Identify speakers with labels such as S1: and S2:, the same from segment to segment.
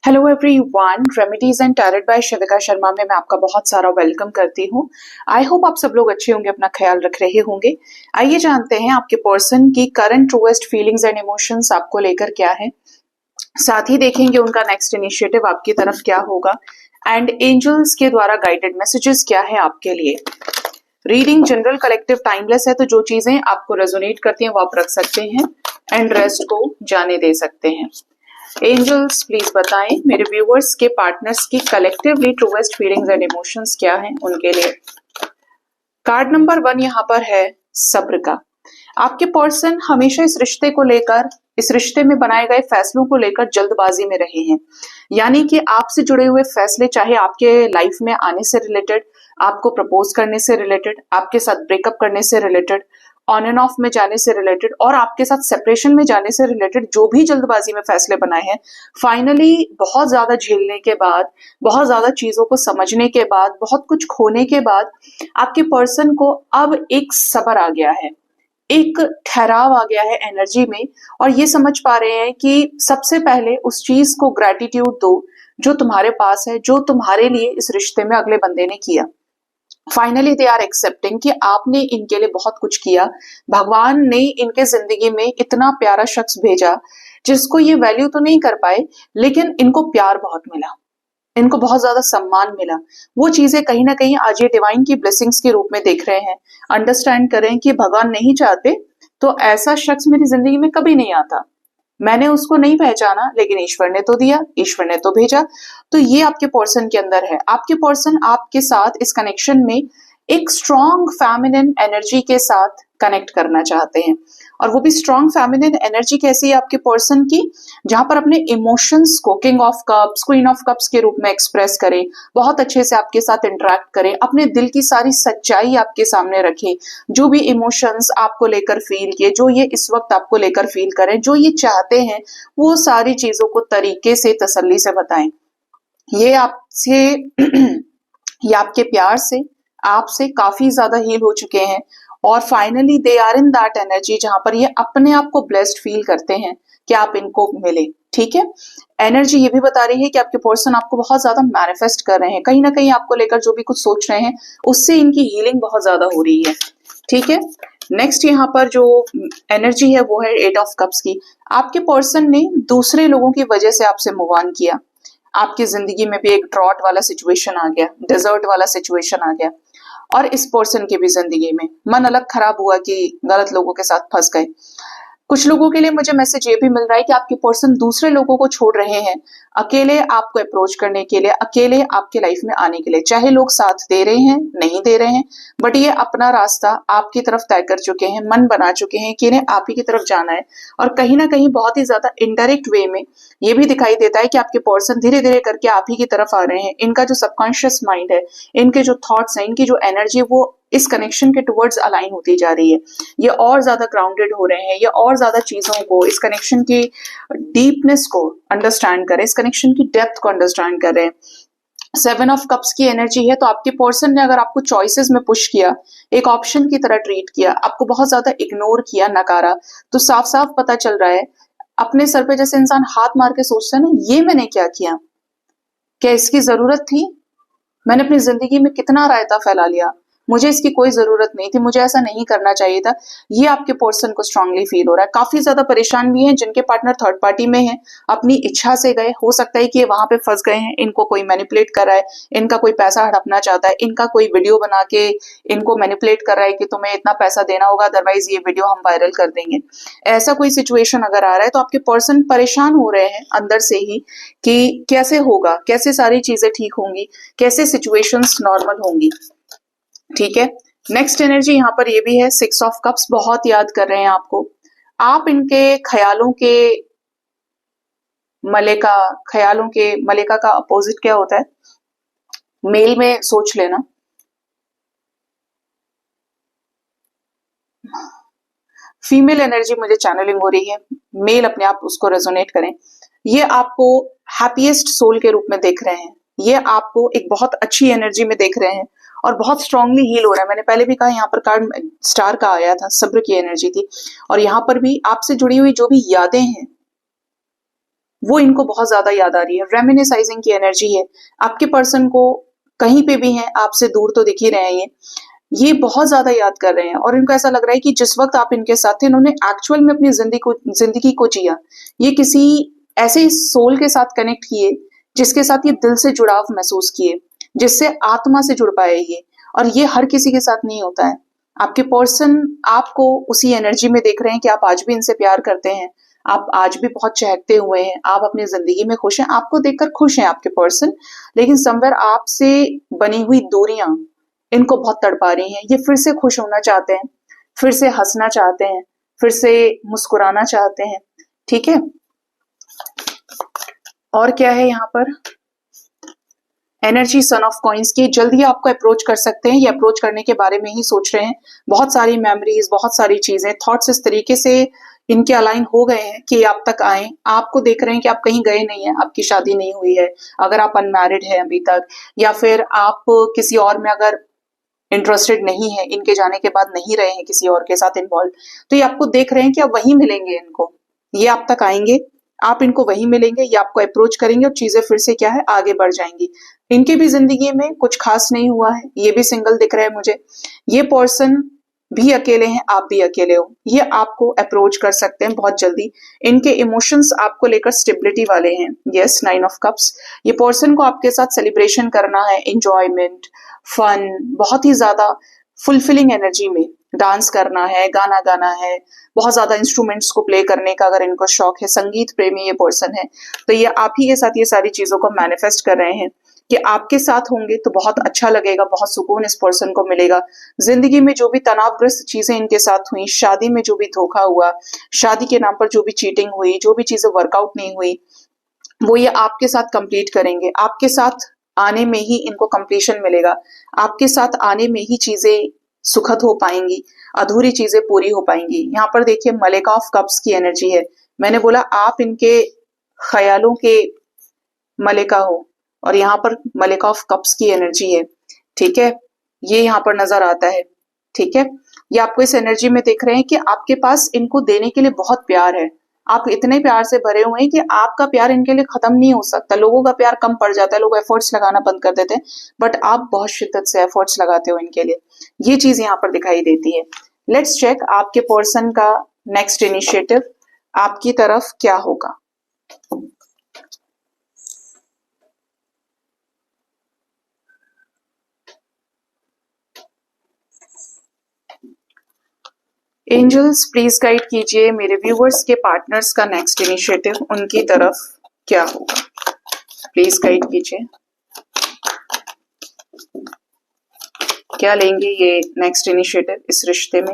S1: Hello everyone, remedies and tarot by Shivika Sharma में मैं आपका बहुत सारा वेलकम करती हूँ। आई होप आप सब लोग अच्छे होंगे, अपना ख्याल रख रहे होंगे। आइए जानते हैं आपके पर्सन की current truest feelings and emotions आपको लेकर क्या है। साथ ही देखेंगे उनका नेक्स्ट इनिशिएटिव आपकी तरफ क्या होगा एंड एंजल्स के द्वारा गाइडेड मैसेजेस क्या है आपके लिए। रीडिंग जनरल कलेक्टिव टाइमलेस है, तो जो चीजें आपको रेजोनेट करती हैं वो आप रख सकते हैं एंड रेस्ट को जाने दे सकते हैं। एंजल्स प्लीज बताएं मेरे व्यूअर्स के पार्टनर्स की collectively truest feelings and emotions क्या हैं उनके लिए। कार्ड नंबर 1 यहाँ पर है सब्र का। आपके पर्सन हमेशा इस रिश्ते को लेकर, इस रिश्ते में बनाए गए फैसलों को लेकर जल्दबाजी में रहे हैं। यानी कि आपसे जुड़े हुए फैसले, चाहे आपके लाइफ में आने से रिलेटेड, आपको प्रपोज करने से रिलेटेड, आपके साथ ब्रेकअप करने से रिलेटेड, ऑन एंड ऑफ में जाने से रिलेटेड और आपके साथ सेपरेशन में जाने से रिलेटेड, जो भी जल्दबाजी में फैसले बनाए हैं, फाइनली बहुत ज्यादा झेलने के बाद, बहुत ज्यादा चीजों को समझने के बाद, बहुत कुछ खोने के बाद आपके पर्सन को अब एक सब्र आ गया है, एक ठहराव आ गया है एनर्जी में, और ये समझ पा रहे हैं कि सबसे पहले उस चीज को ग्रेटिट्यूड दो जो तुम्हारे पास है, जो तुम्हारे लिए इस रिश्ते में अगले बंदे ने किया। फाइनली दे आर एक्सेप्टिंग कि आपने इनके लिए बहुत कुछ किया। भगवान ने इनके जिंदगी में इतना प्यारा शख्स भेजा जिसको ये वैल्यू तो नहीं कर पाए, लेकिन इनको प्यार बहुत मिला, इनको बहुत ज्यादा सम्मान मिला। वो चीजें कहीं ना कहीं आज ये डिवाइन की ब्लेसिंग्स के रूप में देख रहे हैं। अंडरस्टैंड करें कि भगवान नहीं चाहते तो ऐसा शख्स मेरी जिंदगी में कभी नहीं आता। मैंने उसको नहीं पहचाना, लेकिन ईश्वर ने तो दिया, ईश्वर ने तो भेजा। तो ये आपके पर्सन के अंदर है। आपके पर्सन आपके साथ इस कनेक्शन में एक स्ट्रॉन्ग फेमिनिन एनर्जी के साथ कनेक्ट करना चाहते हैं, और वो भी स्ट्रॉन्ग फेमिनिन एनर्जी कैसी है आपके पर्सन की, जहां पर अपने इमोशंस को king of cups, queen of cups के रूप में एक्सप्रेस करें, बहुत अच्छे से आपके साथ इंटरेक्ट करें, अपने दिल की सारी सच्चाई आपके सामने रखें, जो भी इमोशंस आपको लेकर फील किए, जो ये इस वक्त आपको लेकर फील करें, जो ये चाहते हैं, वो सारी चीजों को तरीके से तसल्ली से बताएं। ये आपसे ये आपके प्यार से, आपसे काफी ज्यादा हील हो चुके हैं, और finally they are in that energy जहां पर ये अपने आप को ब्लेस्ड फील करते हैं कि आप इनको मिले। ठीक है, एनर्जी ये भी बता रही है कि आपके पर्सन आपको बहुत ज्यादा मैनिफेस्ट कर रहे हैं, कहीं ना कहीं आपको लेकर जो भी कुछ सोच रहे हैं उससे इनकी हीलिंग बहुत ज्यादा हो रही है। ठीक है, नेक्स्ट यहाँ पर जो एनर्जी है वो है 8 ऑफ कप्स की। आपके पर्सन ने दूसरे लोगों की वजह से आपसे मूव ऑन किया। आपकी जिंदगी में भी एक ड्रॉट वाला सिचुएशन आ गया, डेजर्ट वाला सिचुएशन आ गया, और इस पर्सन की भी जिंदगी में मन अलग खराब हुआ कि गलत लोगों के साथ फंस गए। कुछ लोगों के लिए मुझे मैसेज ये भी मिल रहा है कि आपके पर्सन दूसरे लोगों को छोड़ रहे हैं अकेले आपको अप्रोच करने के लिए, अकेले आपके लाइफ में आने के लिए। चाहे लोग साथ दे रहे हैं, नहीं दे रहे हैं, बट ये अपना रास्ता आपकी तरफ तय कर चुके हैं, मन बना चुके हैं कि इन्हें आप ही की तरफ जाना है। और कहीं ना कहीं बहुत ही ज्यादा इनडायरेक्ट वे में ये भी दिखाई देता है कि आपके पर्सन धीरे धीरे करके आप ही की तरफ आ रहे हैं। इनका जो सबकॉन्शियस माइंड है, इनके जो थॉट्स हैं, इनकी जो एनर्जी है, वो इस कनेक्शन के टुवर्ड्स अलाइन होती जा रही है। ये और ज्यादा ग्राउंडेड हो रहे हैं, ये और ज्यादा चीजों को, इस कनेक्शन की डीपनेस को अंडरस्टैंड करें, इस कनेक्शन की डेप्थ को अंडरस्टैंड करें। 7 ऑफ कप्स की एनर्जी है, तो आपके पर्सन ने अगर आपको चॉइसेस में पुश किया, एक ऑप्शन की तरह ट्रीट किया, आपको बहुत ज्यादा इग्नोर किया, नकारा, तो साफ साफ पता चल रहा है, अपने सर पे जैसे इंसान हाथ मार के सोचता है ना, ये मैंने क्या किया, क्या इसकी जरूरत थी, मैंने अपनी जिंदगी में कितना रायता फैला लिया, मुझे इसकी कोई जरूरत नहीं थी, मुझे ऐसा नहीं करना चाहिए था। ये आपके पर्सन को स्ट्रांगली फील हो रहा है। काफी ज्यादा परेशान भी हैं, जिनके पार्टनर थर्ड पार्टी में हैं, अपनी इच्छा से गए, हो सकता है कि ये वहां पे फंस गए हैं, इनको कोई मैनिपुलेट कर रहा है, इनका कोई पैसा हड़पना चाहता है, इनका कोई वीडियो बना के इनको मैनिपुलेट कर रहा है कि तुम्हें इतना पैसा देना होगा, अदरवाइज ये वीडियो हम वायरल कर देंगे। ऐसा कोई सिचुएशन अगर आ रहा है तो आपके पर्सन परेशान हो रहे हैं अंदर से ही कि कैसे होगा, कैसे सारी चीजें ठीक होंगी, कैसे सिचुएशंस नॉर्मल होंगी। ठीक है, नेक्स्ट एनर्जी यहाँ पर ये भी है 6 ऑफ कप्स। बहुत याद कर रहे हैं आपको, आप इनके ख्यालों के मलेका, ख्यालों के मलेका का अपोजिट क्या होता है, मेल में सोच लेना, फीमेल एनर्जी मुझे चैनलिंग हो रही है, मेल अपने आप उसको रेजोनेट करें। ये आपको हैप्पीएस्ट सोल के रूप में देख रहे हैं, ये आपको एक बहुत अच्छी एनर्जी में देख रहे हैं और बहुत स्ट्रांगली हील हो रहा है। मैंने पहले भी कहा, यहाँ पर कार्ड स्टार का आया था, सब्र की एनर्जी थी, और यहाँ पर भी आपसे जुड़ी हुई जो भी यादें हैं, वो इनको बहुत ज्यादा याद आ रही है। रेमिनिसाइजिंग की एनर्जी है, आपके पर्सन को कहीं पे भी है, आपसे दूर तो दिख ही रहे हैं, ये बहुत ज्यादा याद कर रहे हैं और इनको ऐसा लग रहा है कि जिस वक्त आप इनके साथ थे इन्होंने एक्चुअल में अपनी जिंदगी को जिया। ये किसी ऐसे सोल के साथ कनेक्ट किए जिसके साथ ये दिल से जुड़ाव महसूस किए, जिससे आत्मा से जुड़ पाए ये, और ये हर किसी के साथ नहीं होता है। आपके पर्सन आपको उसी एनर्जी में देख रहे हैं कि आप आज भी इनसे प्यार करते हैं, आप आज भी बहुत चहकते हुए हैं, आप अपनी जिंदगी में खुश हैं, आपको देखकर खुश हैं आपके पर्सन, लेकिन समवेयर आपसे बनी हुई दूरियां इनको बहुत तड़पा रही हैं। ये फिर से खुश होना चाहते हैं, फिर से हंसना चाहते हैं, फिर से मुस्कुराना चाहते हैं। ठीक है, और क्या है यहाँ पर एनर्जी सन ऑफ कॉइंस की, जल्दी आपको अप्रोच कर सकते हैं, ये अप्रोच करने के बारे में ही सोच रहे हैं। बहुत सारी मेमोरीज, बहुत सारी चीजें, थॉट्स इस तरीके से इनके अलाइन हो गए हैं कि आप तक आए, आपको देख रहे हैं कि आप कहीं गए नहीं है, आपकी शादी नहीं हुई है, अगर आप अनमैरिड है अभी तक, या फिर आप किसी और में अगर इंटरेस्टेड नहीं है, इनके जाने के बाद नहीं रहे हैं किसी और के साथ इन्वॉल्व, तो ये आपको देख रहे हैं कि आप वहीं मिलेंगे इनको, ये आप तक आएंगे, आप इनको वहीं मिलेंगे, ये आपको अप्रोच करेंगे और चीजें फिर से क्या है आगे बढ़ जाएंगी। इनके भी जिंदगी में कुछ खास नहीं हुआ है, ये भी सिंगल दिख रहा है मुझे, ये पर्सन भी अकेले हैं, आप भी अकेले हो, ये आपको अप्रोच कर सकते हैं बहुत जल्दी। इनके इमोशंस आपको लेकर स्टेबिलिटी वाले हैं। यस, 9 ऑफ कप्स, ये पर्सन को आपके साथ सेलिब्रेशन करना है, एंजॉयमेंट, फन, बहुत ही ज्यादा फुलफिलिंग एनर्जी में डांस करना है, गाना गाना है, बहुत ज्यादा इंस्ट्रूमेंट्स को प्ले करने का अगर इनको शौक है, संगीत प्रेमी ये पर्सन है, तो ये आप ही के साथ ये सारी चीजों को मैनिफेस्ट कर रहे हैं कि आपके साथ होंगे तो बहुत अच्छा लगेगा, बहुत सुकून इस पर्सन को मिलेगा। जिंदगी में जो भी तनावग्रस्त चीजें इनके साथ हुई, शादी में जो भी धोखा हुआ, शादी के नाम पर जो भी चीटिंग हुई, जो भी चीजें वर्कआउट नहीं हुई, वो ये आपके साथ कंप्लीट करेंगे। आपके साथ आने में ही इनको कंप्लीशन मिलेगा, आपके साथ आने में ही चीजें सुखद हो पाएंगी, अधूरी चीजें पूरी हो पाएंगी। यहाँ पर देखिए मलिका ऑफ कप्स की एनर्जी है, मैंने बोला आप इनके ख्यालों के मलिका हो, और यहाँ पर मलिका ऑफ कप्स की एनर्जी है। ठीक है, ये यहाँ पर नजर आता है। ठीक है, ये आपको इस एनर्जी में देख रहे हैं कि आपके पास इनको देने के लिए बहुत प्यार है, आप इतने प्यार से भरे हुए हैं कि आपका प्यार इनके लिए खत्म नहीं हो सकता। लोगों का प्यार कम पड़ जाता है, लोग एफर्ट्स लगाना बंद कर देते हैं, बट आप बहुत शिद्दत से एफर्ट्स लगाते हो इनके लिए, ये चीज यहाँ पर दिखाई देती है। लेट्स चेक आपके पर्सन का नेक्स्ट इनिशिएटिव आपकी तरफ क्या होगा। एंजल्स प्लीज गाइड कीजिए मेरे व्यूवर्स के पार्टनर्स का नेक्स्ट इनिशिएटिव उनकी तरफ क्या होगा, प्लीज गाइड कीजिए क्या लेंगे ये नेक्स्ट इनिशिएटिव इस रिश्ते में।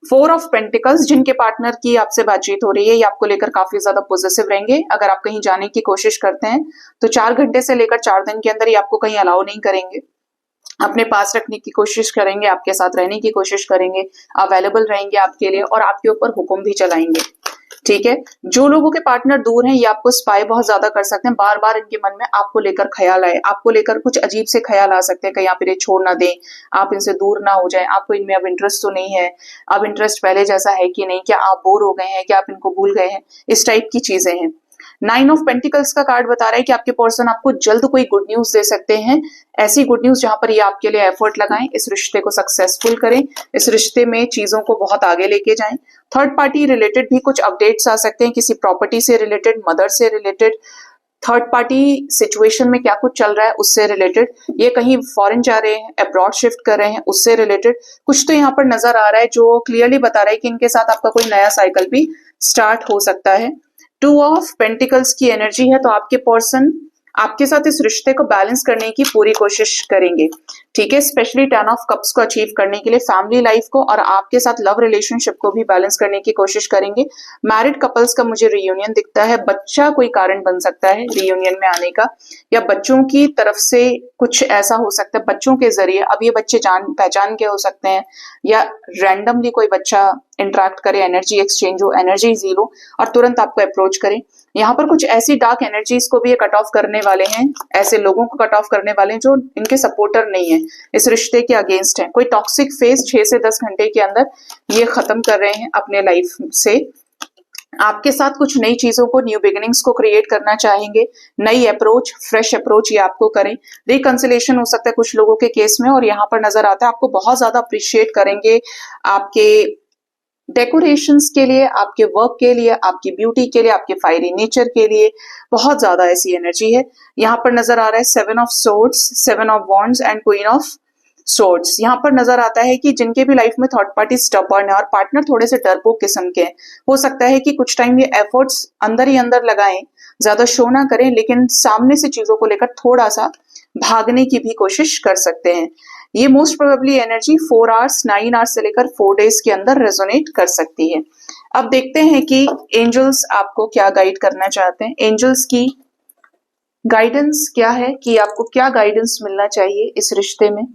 S1: 4 ऑफ पेंटिकल्स, जिनके पार्टनर की आपसे बातचीत हो रही है, ये आपको लेकर काफी ज्यादा पॉजिटिव रहेंगे। अगर आप कहीं जाने की कोशिश करते हैं तो 4 घंटे से लेकर 4 दिन के अंदर ये आपको कहीं अलाउ नहीं करेंगे, अपने पास रखने की कोशिश करेंगे, आपके साथ रहने की कोशिश करेंगे, अवेलेबल रहेंगे आपके लिए और आपके ऊपर हुक्म भी चलाएंगे। ठीक है, जो लोगों के पार्टनर दूर हैं ये आपको स्पाई बहुत ज्यादा कर सकते हैं, बार बार इनके मन में आपको लेकर ख्याल आए, आपको लेकर कुछ अजीब से ख्याल आ सकते हैं, कहीं आप इन्हें छोड़ ना दें, आप इनसे दूर ना हो जाएं, आपको इनमें अब इंटरेस्ट तो नहीं है, अब इंटरेस्ट पहले जैसा है कि नहीं, क्या आप बोर हो गए हैं, क्या आप इनको भूल गए हैं, इस टाइप की चीजें हैं। 9 ऑफ पेंटिकल्स का कार्ड बता रहा है कि आपके पर्सन आपको जल्द कोई गुड न्यूज दे सकते हैं, ऐसी गुड न्यूज जहां पर ये आपके लिए एफर्ट लगाएं, इस रिश्ते को सक्सेसफुल करें, इस रिश्ते में चीजों को बहुत आगे लेके जाएं। थर्ड पार्टी रिलेटेड भी कुछ अपडेट्स आ सकते हैं, किसी प्रॉपर्टी से रिलेटेड, मदर से रिलेटेड, थर्ड पार्टी सिचुएशन में क्या कुछ चल रहा है उससे रिलेटेड, ये कहीं फॉरेन जा रहे हैं, अब्रॉड शिफ्ट कर रहे हैं, उससे रिलेटेड कुछ तो यहाँ पर नजर आ रहा है जो क्लियरली बता रहा है कि इनके साथ आपका कोई नया साइकिल भी स्टार्ट हो सकता है। 2 ऑफ पेंटिकल्स की एनर्जी है, तो आपके पर्सन आपके साथ इस रिश्ते को बैलेंस करने की पूरी कोशिश करेंगे। ठीक है, स्पेशली 10 ऑफ कप्स को अचीव करने के लिए फैमिली लाइफ को और आपके साथ लव रिलेशनशिप को भी बैलेंस करने की कोशिश करेंगे। मैरिड कपल्स का मुझे रियूनियन दिखता है, बच्चा कोई कारण बन सकता है रियूनियन में आने का, या बच्चों की तरफ से कुछ ऐसा हो सकता है, बच्चों के जरिए, अब ये बच्चे जान पहचान के हो सकते हैं या रैंडमली कोई बच्चा इंटरेक्ट करे, एनर्जी एक्सचेंज हो, एनर्जी जीरो और तुरंत आपको अप्रोच करे। यहाँ पर कुछ ऐसी डार्क एनर्जीज को भी ये कट ऑफ करने वाले हैं, ऐसे लोगों को कट ऑफ करने वाले हैं जो इनके सपोर्टर नहीं है, इस रिश्ते के अगेंस्ट है। कोई टॉक्सिक फेज 6 से 10 घंटे के अंदर ये खत्म कर रहे हैं अपने लाइफ से। आपके साथ कुछ नई चीजों को, न्यू बिगिनिंग्स को क्रिएट करना चाहेंगे, नई अप्रोच, फ्रेश अप्रोच ये आपको करें। रिकंसिलेशन हो सकता है कुछ लोगों के केस में, और यहाँ पर नजर आता है आपको बहुत ज्यादा अप्रिशिएट करेंगे आपके डेकोरेशंस के लिए, आपके वर्क के लिए, आपकी ब्यूटी के लिए, आपके फायरी नेचर के लिए, बहुत ज्यादा ऐसी एनर्जी है। यहाँ पर नजर आ रहा है 7 of swords, 7 of wands and queen of swords. यहाँ पर नजर आता है कि जिनके भी लाइफ में थर्ड पार्टी स्टबर्न है और पार्टनर थोड़े से डरपोक किस्म के हैं, हो सकता है कि कुछ टाइम ये एफर्ट्स अंदर ही अंदर लगाएं, ज्यादा शो ना करें, लेकिन सामने से चीजों को लेकर थोड़ा सा भागने की भी कोशिश कर सकते हैं। ये most probably energy 4 hours 9 hours से लेकर 4 डेज के अंदर रेजोनेट कर सकती है। अब देखते हैं कि एंजल्स आपको क्या गाइड करना चाहते हैं। एंजल्स की गाइडेंस क्या है, कि आपको क्या गाइडेंस मिलना चाहिए इस रिश्ते में।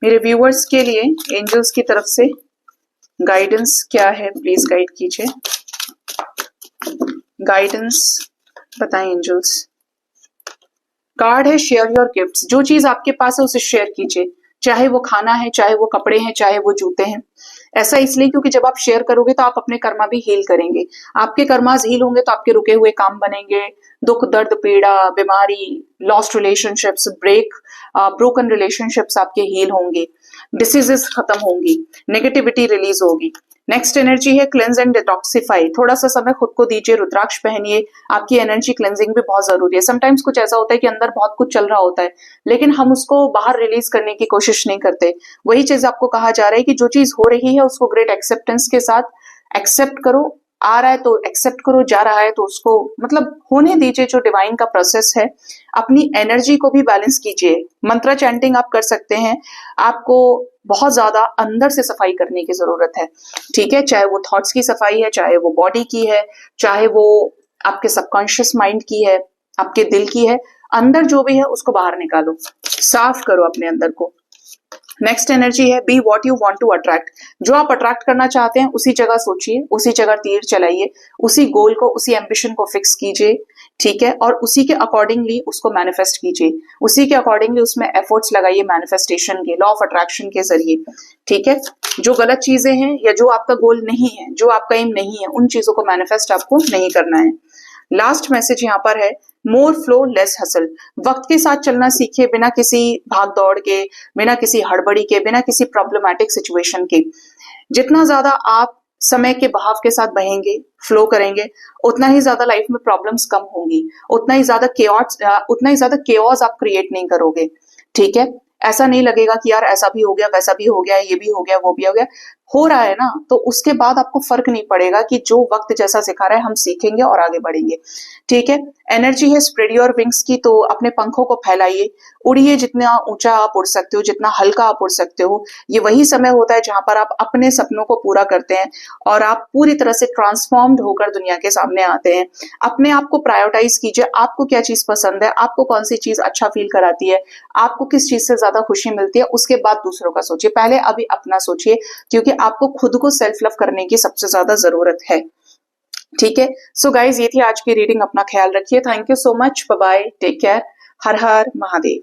S1: मेरे व्यूअर्स के लिए एंजल्स की तरफ से गाइडेंस क्या है, प्लीज गाइड कीजिए। गाइडेंस बताएं एंजल्स। कार्ड है शेयर योर गिफ्ट्स। जो चीज आपके पास है उसे शेयर कीजिए, चाहे वो खाना है, चाहे वो कपड़े हैं, चाहे वो जूते हैं। ऐसा इसलिए क्योंकि जब आप शेयर करोगे तो आप अपने कर्मा भी हील करेंगे। आपके कर्मास हील होंगे तो आपके रुके हुए काम बनेंगे। दुख, दर्द, पीड़ा, बीमारी, लॉस्ट रिलेशनशिप्स, ब्रोकन रिलेशनशिप्स आपके हील होंगे। डिसीजेस खत्म होंगी, नेगेटिविटी रिलीज होगी। नेक्स्ट एनर्जी है क्लेंज एंड डिटॉक्सिफाई। थोड़ा सा समय खुद को दीजिए, रुद्राक्ष पहनिए। आपकी एनर्जी क्लेंजिंग भी बहुत जरूरी है। समटाइम्स कुछ ऐसा होता है कि अंदर बहुत कुछ चल रहा होता है, लेकिन हम उसको बाहर रिलीज करने की कोशिश नहीं करते। वही चीज आपको कहा जा रहा है कि जो चीज हो रही है उसको ग्रेट एक्सेप्टेंस के साथ एक्सेप्ट करो। आ रहा है तो एक्सेप्ट करो, जा रहा है तो उसको मतलब होने दीजिए, जो डिवाइन का प्रोसेस है। अपनी एनर्जी को भी बैलेंस कीजिए। मंत्रा चैंटिंग आप कर सकते हैं। आपको बहुत ज्यादा अंदर से सफाई करने की जरूरत है, ठीक है। चाहे वो थॉट्स की सफाई है, चाहे वो बॉडी की है, चाहे वो आपके सबकॉन्शियस माइंड की है, आपके दिल की है। अंदर जो भी है उसको बाहर निकालो, साफ करो अपने अंदर को। नेक्स्ट एनर्जी है be what you want to attract. जो आप अट्रैक्ट करना चाहते हैं उसी जगह सोचिए, उसी जगह तीर चलाइए, उसी गोल को, उसी एम्बिशन को फिक्स कीजिए, ठीक है। और उसी के अकॉर्डिंगली उसको मैनिफेस्ट कीजिए, उसी के अकॉर्डिंगली उसमें एफर्ट्स लगाइए मैनिफेस्टेशन के, लॉ ऑफ अट्रैक्शन के जरिए, ठीक है। जो गलत चीजें हैं या जो आपका गोल नहीं है, जो आपका एम नहीं है, उन चीजों को मैनिफेस्ट आपको नहीं करना है। लास्ट मैसेज यहाँ पर है मोर फ्लो लेस हसल। वक्त के साथ चलना सीखिए, बिना किसी भाग दौड़ के, बिना किसी हड़बड़ी के, बिना किसी प्रॉब्लमैटिक सिचुएशन के। जितना ज्यादा आप समय के बहाव के साथ बहेंगे, फ्लो करेंगे, उतना ही ज्यादा लाइफ में प्रॉब्लम्स कम होंगी, उतना ही ज्यादा केओस आप क्रिएट नहीं करोगे, ठीक है। ऐसा नहीं लगेगा कि यार ऐसा भी हो गया, वैसा भी हो गया, ये भी हो गया, वो भी हो गया। हो रहा है ना, तो उसके बाद आपको फर्क नहीं पड़ेगा कि जो वक्त जैसा सिखा रहा है हम सीखेंगे और आगे बढ़ेंगे, ठीक है। एनर्जी है स्प्रेड योर विंग्स की, तो अपने पंखों को फैलाइए, उड़िए। जितना ऊंचा आप उड़ सकते हो, जितना हल्का आप उड़ सकते हो। ये वही समय होता है जहां पर आप अपने सपनों को पूरा करते हैं और आप पूरी तरह से ट्रांसफॉर्म्ड होकर दुनिया के सामने आते हैं। अपने आप को प्रायोरिटाइज कीजिए, आपको क्या चीज पसंद है, आपको कौन सी चीज अच्छा फील कराती है, आपको किस चीज से ज्यादा खुशी मिलती है, उसके बाद दूसरों का सोचिए। पहले अभी अपना सोचिए, क्योंकि आपको खुद को सेल्फ लव करने की सबसे ज्यादा जरूरत है, ठीक है। सो गाइज, ये थी आज की रीडिंग। अपना ख्याल रखिए। Thank you so much. Bye bye, take care. हर हर महादेव।